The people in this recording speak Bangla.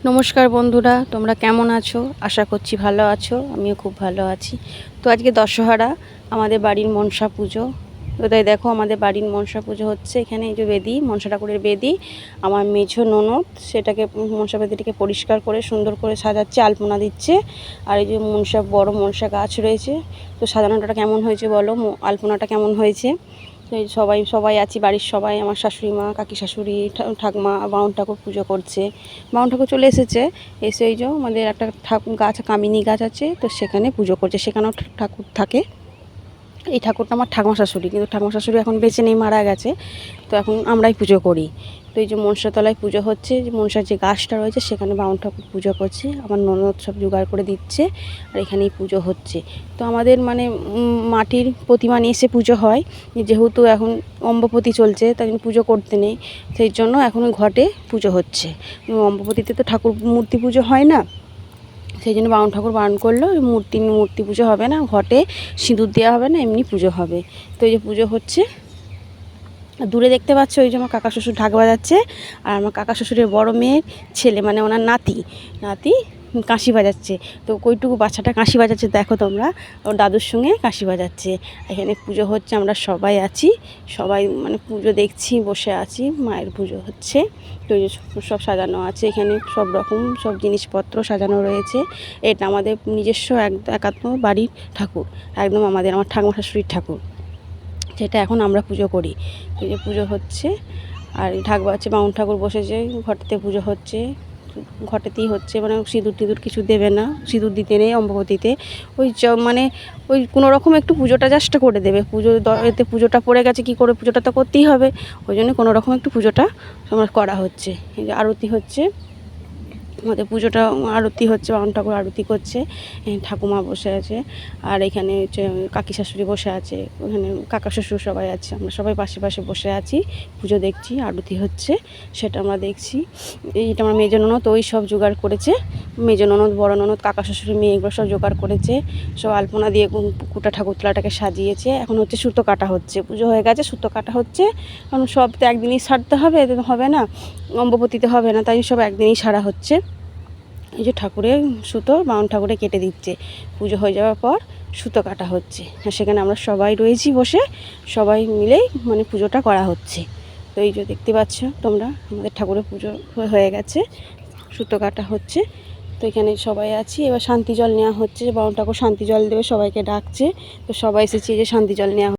নমস্কার বন্ধুরা, তোমরা কেমন আছো? আশা করছি ভালো আছো। আমিও খুব ভালো আছি। তো আজকে দশহরা, আমাদের বাড়ির মনসা পুজো। তো তাই দেখো, আমাদের বাড়ির মনসা পুজো হচ্ছে। এখানে এই যে বেদি, মনসা ঠাকুরের বেদি, আমার মেঝো ননদ সেটাকে মনসা বেদিটাকে পরিষ্কার করে সুন্দর করে সাজাচ্ছে, আলপনা দিচ্ছে। আর এই যে মনসা, বড় মনসা গাছ রয়েছে। তো সাজানোটা কেমন হয়েছে বলো, আলপনাটা কেমন হয়েছে? এই সবাই আছি, বাড়ির সবাই, আমার শাশুড়ি মা, কাকি শাশুড়ি, ঠাকমা, বাউন ঠাকুর পুজো করছে। বাউন ঠাকুর চলে এসেছে। এসে এই যে আমাদের একটা গাছ, কামিনী গাছ আছে, তো সেখানে পুজো করছে। সেখানেও ঠাকুর থাকে। এই ঠাকুরটা আমার ঠাকুমা শাশুড়ি, কিন্তু ঠাকুমা শাশুড়ি এখন বেঁচে নেই, মারা গেছে। তো এখন আমরাই পুজো করি। তো এই যে মনসাতলায় পুজো হচ্ছে, যে মনসার যে গাছটা রয়েছে সেখানে বাউন ঠাকুর পুজো করছে। আমার ননদ সব জোগাড় করে দিচ্ছে, আর এখানেই পুজো হচ্ছে। তো আমাদের মানে মাটির প্রতিমা নিয়ে এসে পুজো হয়। যেহেতু এখন অম্বপতি চলছে, তাই জন্য পুজো করতে নেই, সেই জন্য এখন ওই ঘটে পুজো হচ্ছে। অম্বপতিতে তো ঠাকুর মূর্তি পুজো হয় না, সেই জন্য বাউন ঠাকুর বারণ করলো, মূর্তি পুজো হবে না, ঘটে সিঁদুর দেওয়া হবে না, এমনি পুজো হবে। তো এই যে পুজো হচ্ছে। দূরে দেখতে পাচ্ছ ওই যে আমার কাকা শ্বশুর ঢাক বাজাচ্ছে, আর আমার কাকা শ্বশুরের বড় মেয়ের ছেলে, মানে ওনার নাতি কাঁশি বাজাচ্ছে। তো কইটুকু বাচ্চাটা কাঁশি বাজাচ্ছে দেখো তোমরা, ওর দাদুর সঙ্গে কাঁশি বাজাচ্ছে। এখানে পুজো হচ্ছে, আমরা সবাই আছি, সবাই মানে পুজো দেখছি, বসে আছি, মায়ের পুজো হচ্ছে। তো সব সাজানো আছে, এখানে সব রকম সব জিনিসপত্র সাজানো রয়েছে। এটা আমাদের নিজস্ব একাত্ম বাড়ির ঠাকুর, একদম আমার ঠাকুমা শাশুড়ির ঠাকুর, যেটা এখন আমরা পুজো করি। এই যে পুজো হচ্ছে, আর ঢাক বাজছে, বাউন ঠাকুর বসেছে, ঘটেতে পুজো হচ্ছে, ঘটেতেই হচ্ছে। মানে সিঁদুর টিঁদুর কিছু দেবে না, সিঁদুর দিতে নেই অম্ববতীতে। ওই মানে ওই কোনো রকম একটু পুজোটা জাস্ট করে দেবে। এতে পুজোটা পড়ে গেছে, কী করে পুজোটা তো করতেই হবে, ওই জন্য কোনো রকম একটু পুজোটা আমার করা হচ্ছে। এই যে আরতি হচ্ছে, আমাদের পুজোটা আরতি হচ্ছে, বাউন ঠাকুর আরতি করছে, ঠাকুমা বসে আছে, আর এখানে হচ্ছে কাকি শাশুড়ি বসে আছে, ওখানে কাকা শ্বশুর সবাই আছে, আমরা সবাই পাশে পাশে বসে আছি, পুজো দেখছি, আরতি হচ্ছে সেটা আমরা দেখছি। এইটা আমার মেজো ননদ, ওই সব জোগাড় করেছে, মেজো ননদ, বড় ননদ, কাকা শ্বশুরের মেয়ে, এগুলো সব জোগাড় করেছে, সব আলপনা দিয়ে কুটা ঠাকুরতলাটাকে সাজিয়েছে। এখন হচ্ছে সুতো কাটা হচ্ছে, পুজো হয়ে গেছে, সুতো কাটা হচ্ছে। কারণ সব তো একদিনই সারতে হবে, এদিন হবে না, অম্বপতিতে হবে না, তাই সব একদিনই সারা হচ্ছে। এই যে ঠাকুরের সুতো বাউন ঠাকুরে কেটে দিচ্ছে, পুজো হয়ে যাওয়ার পর সুতো কাটা হচ্ছে, আর সেখানে আমরা সবাই রয়েছি বসে, সবাই মিলেই মানে পুজোটা করা হচ্ছে। তো এই যে দেখতে পাচ্ছ তোমরা, আমাদের ঠাকুরের পুজো হয়ে গেছে, সুতো কাটা হচ্ছে। তো এখানে সবাই আছি, এবার শান্তি জল নেওয়া হচ্ছে, বাউন ঠাকুর শান্তি জল দেবে, সবাইকে ডাকছে। তো সবাই এসেছি, যে শান্তি জল নেওয়া